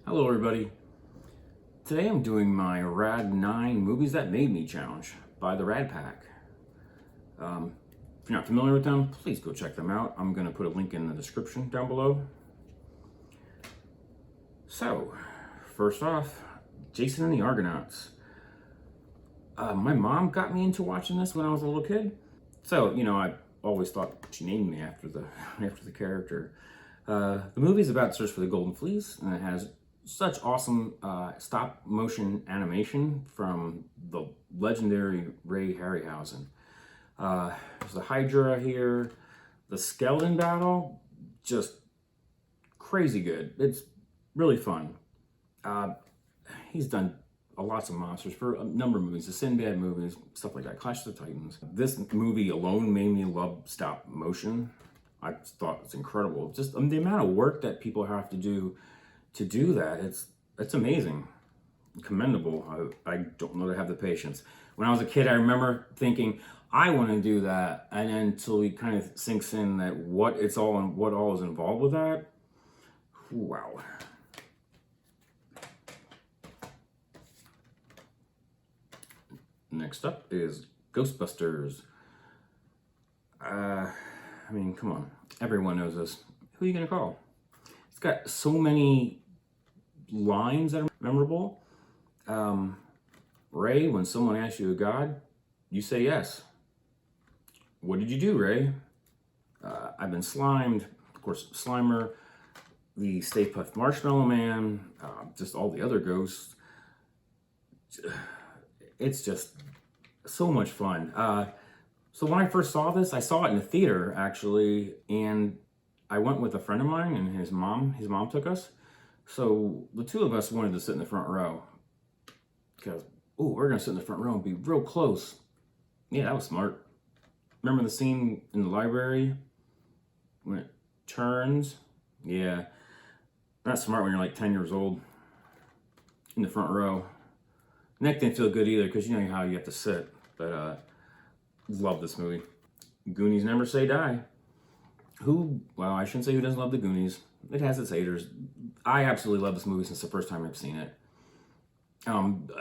Hello everybody. Today I'm doing my Rad 9 Movies That Made Me challenge by the Rad Pack. If you're not familiar with them, please go check them out. I'm going to put a link in the description down below. So, first off, Jason and the Argonauts. My mom got me into watching this when I was a little kid. So, I always thought she named me after the after the character. The movie's about Search for the Golden Fleece, and it has such awesome stop motion animation from the legendary Ray Harryhausen. There's the Hydra here. The skeleton battle, just crazy good. It's really fun. He's done lots of monsters for a number of movies, the Sinbad movies, stuff like that, Clash of the Titans. This movie alone made me love stop motion. I thought it's incredible. Just the amount of work that people have to do that, it's amazing, commendable. I don't know that I have the patience. When I was a kid, I remember thinking, I want to do that, and then until it kind of sinks in that what all is involved with that. Wow. Next up is Ghostbusters. Come on, everyone knows this. Who are you gonna call? It's got so many lines that are memorable. Ray, when someone asks you a god, you say yes. What did you do, Ray? I've been slimed. Of course, Slimer, the Stay Puft Marshmallow Man, just all the other ghosts. It's just so much fun. So when I first saw this, I saw it in the theater, actually, and I went with a friend of mine and his mom. His mom took us. So the two of us wanted to sit in the front row. Because, we're going to sit in the front row and be real close. Yeah, that was smart. Remember the scene in the library when it turns? Yeah. Not smart when you're like 10 years old in the front row. Neck didn't feel good either because you know how you have to sit. But love this movie. Goonies never say die. I shouldn't say who doesn't love the Goonies. It has its haters. I absolutely love this movie since the first time I've seen it.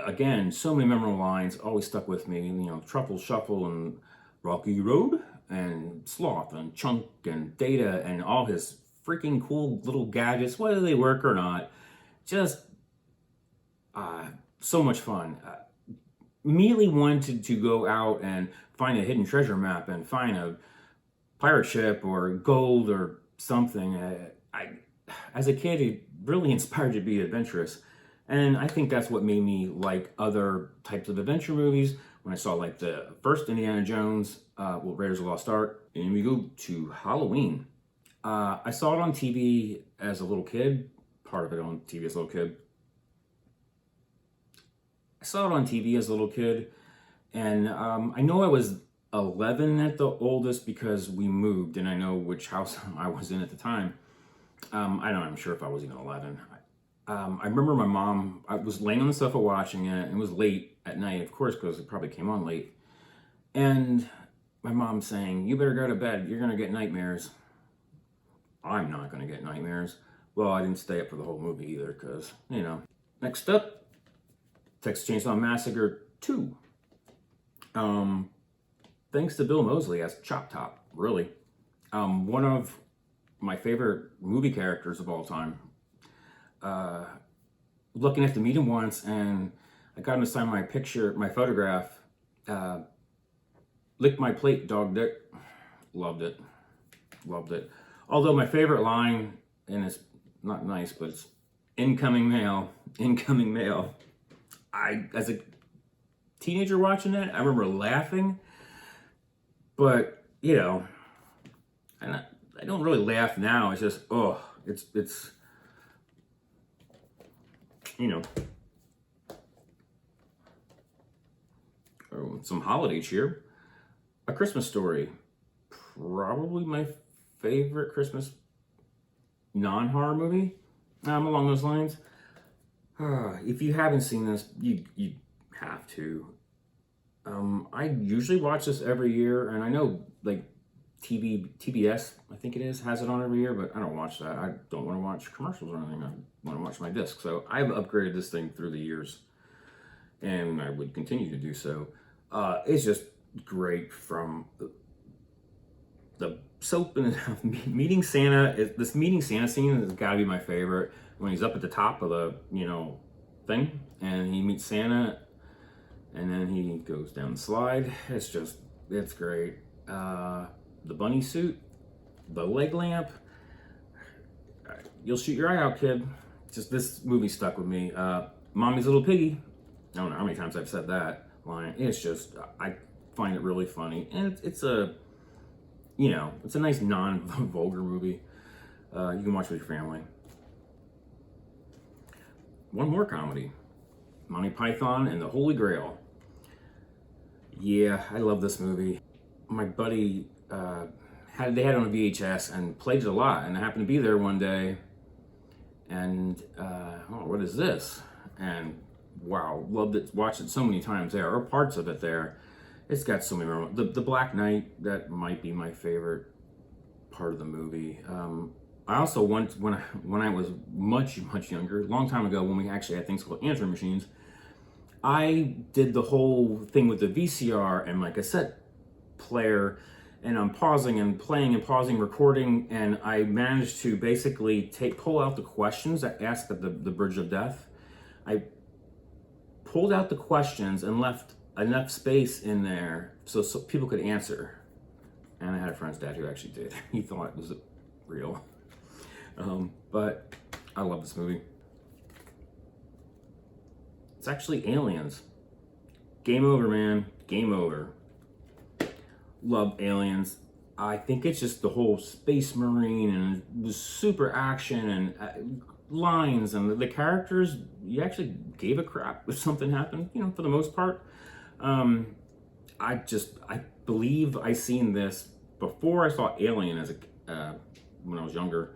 Again, so many memorable lines always stuck with me. Truffle Shuffle and Rocky Road and Sloth and Chunk and Data and all his freaking cool little gadgets, whether they work or not. Just so much fun. Immediately wanted to go out and find a hidden treasure map and find a pirate ship or gold or something. As a kid, it really inspired you to be adventurous. And I think that's what made me like other types of adventure movies. When I saw like the first Indiana Jones, Raiders of the Lost Ark, and we go to Halloween. I saw it on TV as a little kid, part of it on TV as a little kid. I saw it on TV as a little kid, and I know I was 11 at the oldest because we moved, and I know which house I was in at the time. I'm sure if I was even 11. I remember my mom, I was laying on the sofa watching it, and it was late at night, of course, because it probably came on late. And my mom saying, "You better go to bed, you're going to get nightmares." I'm not going to get nightmares. Well, I didn't stay up for the whole movie either, because, Next up, Texas Chainsaw Massacre 2. Thanks to Bill Moseley as Chop Top, really. One of my favorite movie characters of all time. Lucky enough to meet him once, and I got him to sign my photograph. Licked my plate, dog dick. Loved it. Although my favorite line, and it's not nice, but it's incoming mail. As a teenager watching it, I remember laughing, but I don't really laugh now. It's just it's some holiday cheer. A Christmas Story, probably my favorite Christmas non-horror movie. Along those lines. If you haven't seen this, you have to. I usually watch this every year, and I know like TBS, I think it is, has it on every year, but I don't watch that. I don't want to watch commercials or anything. I want to watch my disc. So I've upgraded this thing through the years, and I would continue to do so. It's just great, from the soap and meeting Santa. This meeting Santa scene has got to be my favorite, when he's up at the top of the, thing, and he meets Santa, and then he goes down the slide. It's great. The bunny suit, the leg lamp. You'll shoot your eye out, kid. Just, this movie stuck with me. Mommy's Little Piggy. I don't know how many times I've said that line. It's just, I find it really funny, and it's a nice non-vulgar movie. You can watch with your family. One more comedy, Monty Python and the Holy Grail. Yeah, I love this movie. My buddy they had it on a VHS and played it a lot, and I happened to be there one day, and what is this? And wow, loved it. Watched it so many times. There are parts of it there. It's got so many moments. The Black Knight, that might be my favorite part of the movie. I also once, when I was much younger, a long time ago, when we actually had things called answering machines, I did the whole thing with the VCR and my cassette player, and I'm pausing and playing and pausing, recording, and I managed to basically pull out the questions that asked at the Bridge of Death. I pulled out the questions and left enough space in there so people could answer. And I had a friend's dad who actually did. He thought it was real. But I love this movie. It's actually Aliens. Game over, man. Game over. Love Aliens. I think it's just the whole Space Marine and the super action and lines and the characters. You actually gave a crap if something happened, for the most part. I believe I seen this before I saw Alien when I was younger,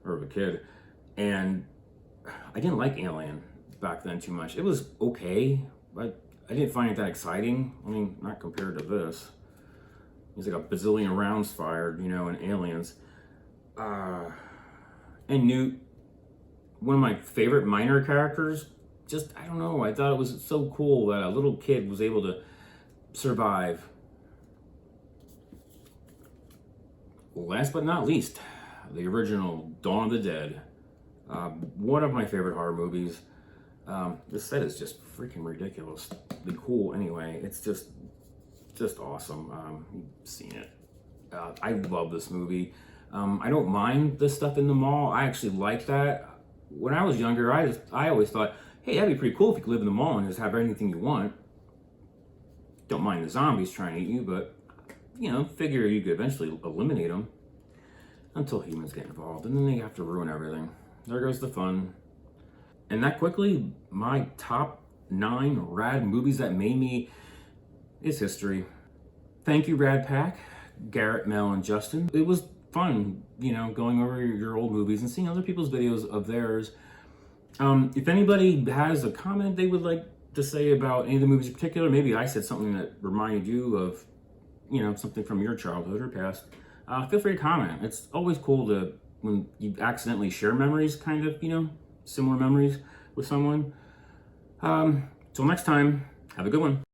or a kid, and I didn't like Alien back then too much. It was okay, but I didn't find it that exciting. I mean, not compared to this. There's like a bazillion rounds fired, in Aliens. And Newt, one of my favorite minor characters. Just, I don't know, I thought it was so cool that a little kid was able to survive. Last but not least, the original Dawn of the Dead. One of my favorite horror movies. This set is just freaking ridiculously cool anyway. It's just awesome. You've seen it. I love this movie. I don't mind the stuff in the mall. I actually like that. When I was younger, I always thought, hey, that'd be pretty cool if you could live in the mall and just have anything you want. Don't mind the zombies trying to eat you, but, figure you could eventually eliminate them until humans get involved, and then they have to ruin everything. There goes the fun. And that quickly, my top 9 rad movies that made me is history. Thank you, Rad Pack, Garrett, Mel, and Justin. It was fun, going over your old movies and seeing other people's videos of theirs. If anybody has a comment they would like to say about any of the movies in particular, maybe I said something that reminded you of, something from your childhood or past, feel free to comment. It's always cool when you accidentally share memories, kind of, similar memories with someone. Till next time, have a good one.